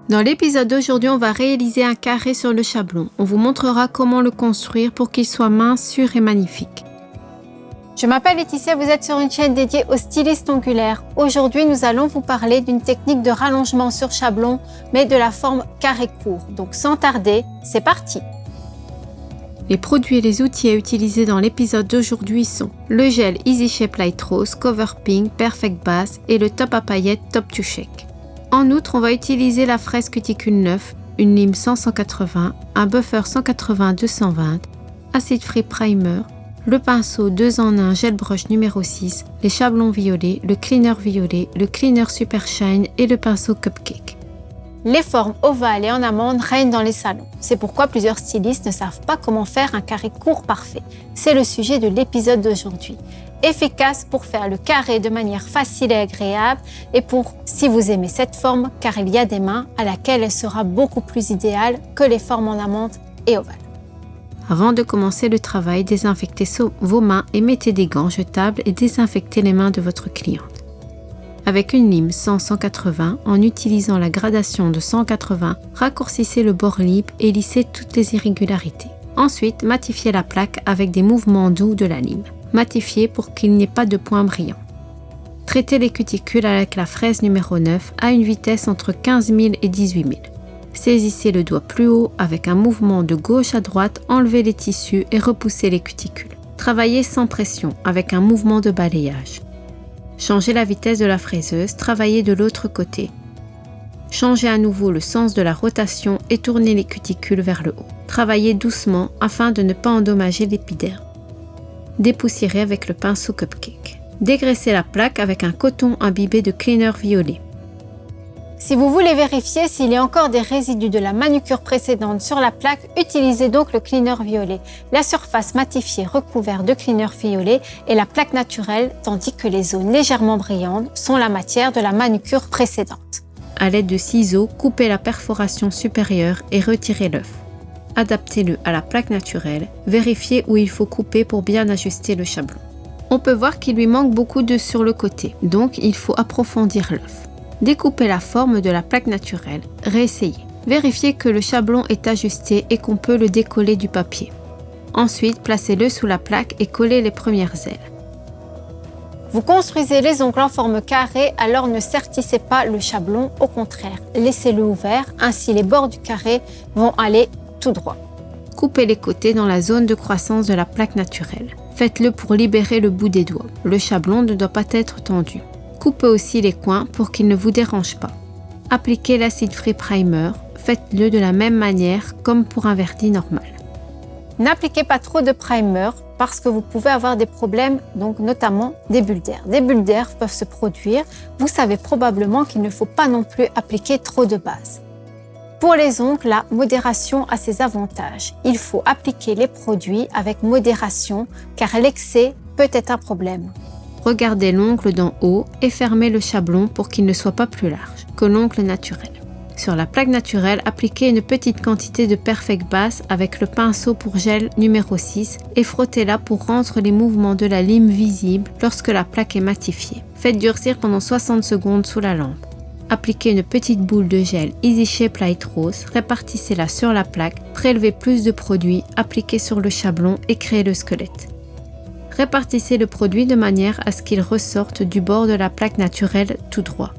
Dans l'épisode d'aujourd'hui, on va réaliser un carré sur le chablon. On vous montrera comment le construire pour qu'il soit mince, sûr et magnifique. Je m'appelle Laetitia, vous êtes sur une chaîne dédiée aux stylistes ongulaires. Aujourd'hui, nous allons vous parler d'une technique de rallongement sur chablon, mais de la forme carré court. Donc sans tarder, c'est parti! Les produits et les outils à utiliser dans l'épisode d'aujourd'hui sont le gel Easy Shape Light Rose, Cover Pink, Perfect Base et le top à paillettes Top to Shake. En outre, on va utiliser la fraise cuticule 9, une lime 100-180, un buffer 180-220, acide free primer, le pinceau 2 en 1 gel brush numéro 6, les chablons violets, le cleaner super shine et le pinceau cupcake. Les formes ovales et en amande règnent dans les salons. C'est pourquoi plusieurs stylistes ne savent pas comment faire un carré court parfait. C'est le sujet de l'épisode d'aujourd'hui. Efficace pour faire le carré de manière facile et agréable et pour, si vous aimez cette forme, car il y a des mains à laquelle elle sera beaucoup plus idéale que les formes en amande et ovales. Avant de commencer le travail, désinfectez vos mains et mettez des gants jetables et désinfectez les mains de votre cliente. Avec une lime 100-180, en utilisant la gradation de 180, raccourcissez le bord libre et lissez toutes les irrégularités. Ensuite, matifiez la plaque avec des mouvements doux de la lime. Matifiez pour qu'il n'y ait pas de points brillants. Traitez les cuticules avec la fraise numéro 9 à une vitesse entre 15 000 et 18 000. Saisissez le doigt plus haut avec un mouvement de gauche à droite, enlevez les tissus et repoussez les cuticules. Travaillez sans pression avec un mouvement de balayage. Changez la vitesse de la fraiseuse, travaillez de l'autre côté. Changez à nouveau le sens de la rotation et tournez les cuticules vers le haut. Travaillez doucement afin de ne pas endommager l'épiderme. Dépoussiérez avec le pinceau cupcake. Dégraissez la plaque avec un coton imbibé de cleaner violet. Si vous voulez vérifier s'il y a encore des résidus de la manucure précédente sur la plaque, utilisez donc le cleaner violet. La surface matifiée recouverte de cleaner violet est la plaque naturelle, tandis que les zones légèrement brillantes sont la matière de la manucure précédente. À l'aide de ciseaux, coupez la perforation supérieure et retirez l'œuf. Adaptez-le à la plaque naturelle, vérifiez où il faut couper pour bien ajuster le chablon. On peut voir qu'il lui manque beaucoup d'œufs sur le côté, donc il faut approfondir l'œuf. Découpez la forme de la plaque naturelle, réessayez. Vérifiez que le chablon est ajusté et qu'on peut le décoller du papier. Ensuite, placez-le sous la plaque et collez les premières ailes. Vous construisez les ongles en forme carrée, alors ne sertissez pas le chablon, au contraire, laissez-le ouvert, ainsi les bords du carré vont aller tout droit. Coupez les côtés dans la zone de croissance de la plaque naturelle. Faites-le pour libérer le bout des doigts. Le chablon ne doit pas être tendu. Coupez aussi les coins pour qu'ils ne vous dérangent pas. Appliquez l'acide free primer. Faites-le de la même manière comme pour un vernis normal. N'appliquez pas trop de primer parce que vous pouvez avoir des problèmes, donc notamment des bulles d'air. Des bulles d'air peuvent se produire. Vous savez probablement qu'il ne faut pas non plus appliquer trop de base. Pour les ongles, la modération a ses avantages. Il faut appliquer les produits avec modération car l'excès peut être un problème. Regardez l'ongle d'en haut et fermez le chablon pour qu'il ne soit pas plus large que l'ongle naturel. Sur la plaque naturelle, appliquez une petite quantité de Perfect Base avec le pinceau pour gel numéro 6 et frottez-la pour rendre les mouvements de la lime visibles lorsque la plaque est matifiée. Faites durcir pendant 60 secondes sous la lampe. Appliquez une petite boule de gel Easy Shape Light Rose, répartissez-la sur la plaque, prélevez plus de produit, appliquez sur le chablon et créez le squelette. Répartissez le produit de manière à ce qu'il ressorte du bord de la plaque naturelle tout droit.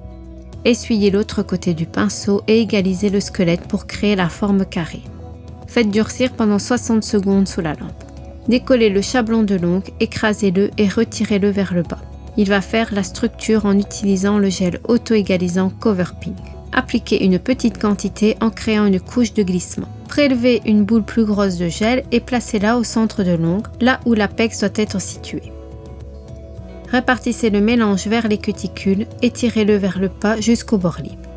Essuyez l'autre côté du pinceau et égalisez le squelette pour créer la forme carrée. Faites durcir pendant 60 secondes sous la lampe. Décollez le chablon de l'ongle, écrasez-le et retirez-le vers le bas. Il va faire la structure en utilisant le gel auto-égalisant Cover Pink. Appliquez une petite quantité en créant une couche de glissement. Prélevez une boule plus grosse de gel et placez-la au centre de l'ongle, là où l'apex doit être situé. Répartissez le mélange vers les cuticules et tirez-le vers le bas jusqu'au bord libre.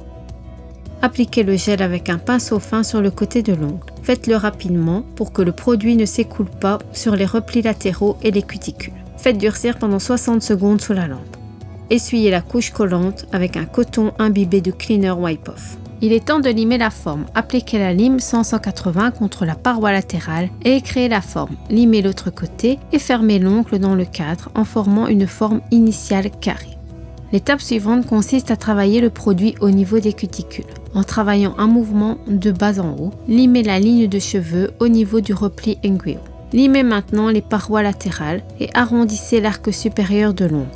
Appliquez le gel avec un pinceau fin sur le côté de l'ongle. Faites-le rapidement pour que le produit ne s'écoule pas sur les replis latéraux et les cuticules. Faites durcir pendant 60 secondes sous la lampe. Essuyez la couche collante avec un coton imbibé de cleaner wipe-off. Il est temps de limer la forme. Appliquez la lime 100-180 contre la paroi latérale et créez la forme. Limez l'autre côté et fermez l'ongle dans le cadre en formant une forme initiale carrée. L'étape suivante consiste à travailler le produit au niveau des cuticules. En travaillant un mouvement de bas en haut, limez la ligne de cheveux au niveau du repli inguinal. Limez maintenant les parois latérales et arrondissez l'arc supérieur de l'ongle.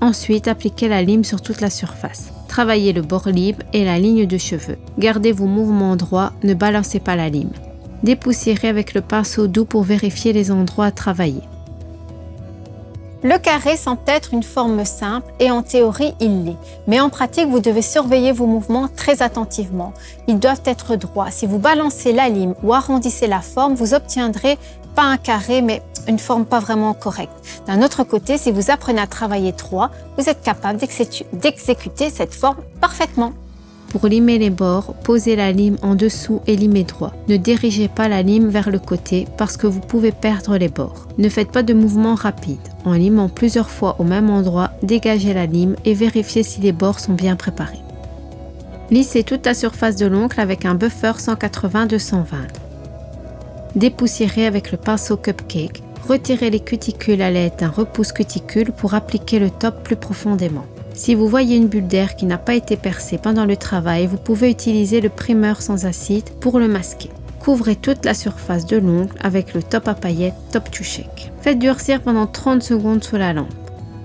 Ensuite, appliquez la lime sur toute la surface. Travaillez le bord libre et la ligne de cheveux. Gardez vos mouvements droits, ne balancez pas la lime. Dépoussiérez avec le pinceau doux pour vérifier les endroits à travailler. Le carré semble être une forme simple et en théorie il l'est. Mais en pratique, vous devez surveiller vos mouvements très attentivement. Ils doivent être droits. Si vous balancez la lime ou arrondissez la forme, vous obtiendrez pas un carré mais une forme pas vraiment correcte. D'un autre côté, si vous apprenez à travailler droit, vous êtes capable d'exécuter cette forme parfaitement. Pour limer les bords, posez la lime en dessous et limez droit. Ne dirigez pas la lime vers le côté parce que vous pouvez perdre les bords. Ne faites pas de mouvements rapides. En limant plusieurs fois au même endroit, dégagez la lime et vérifiez si les bords sont bien préparés. Lissez toute la surface de l'ongle avec un buffer 180-220. Dépoussiérez avec le pinceau Cupcake. Retirez les cuticules à l'aide d'un repousse-cuticule pour appliquer le top plus profondément. Si vous voyez une bulle d'air qui n'a pas été percée pendant le travail, vous pouvez utiliser le primeur sans acide pour le masquer. Couvrez toute la surface de l'ongle avec le top à paillettes Top to Shake. Faites durcir pendant 30 secondes sous la lampe.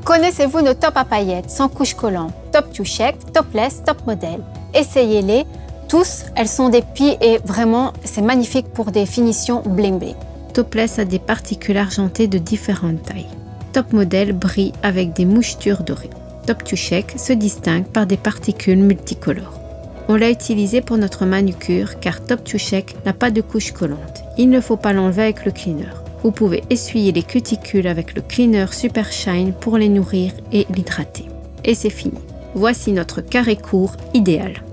Connaissez-vous nos tops à paillettes sans couche collante, Top to Shake, Topless, Top Model? Essayez-les tous, elles sont des pieds et vraiment c'est magnifique pour des finitions bling bling. Topless a des particules argentées de différentes tailles. Top Model brille avec des mouchetures dorées. Top to Shake se distingue par des particules multicolores. On l'a utilisé pour notre manucure car Top to Shake n'a pas de couche collante. Il ne faut pas l'enlever avec le cleaner. Vous pouvez essuyer les cuticules avec le cleaner Super Shine pour les nourrir et l'hydrater. Et c'est fini. Voici notre carré court idéal.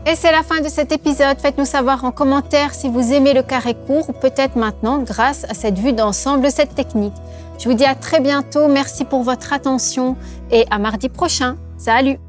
Et c'est la fin de cet épisode. Faites-nous savoir en commentaire si vous aimez le carré court ou peut-être maintenant grâce à cette vue d'ensemble de cette technique. Je vous dis à très bientôt. Merci pour votre attention et à mardi prochain. Salut!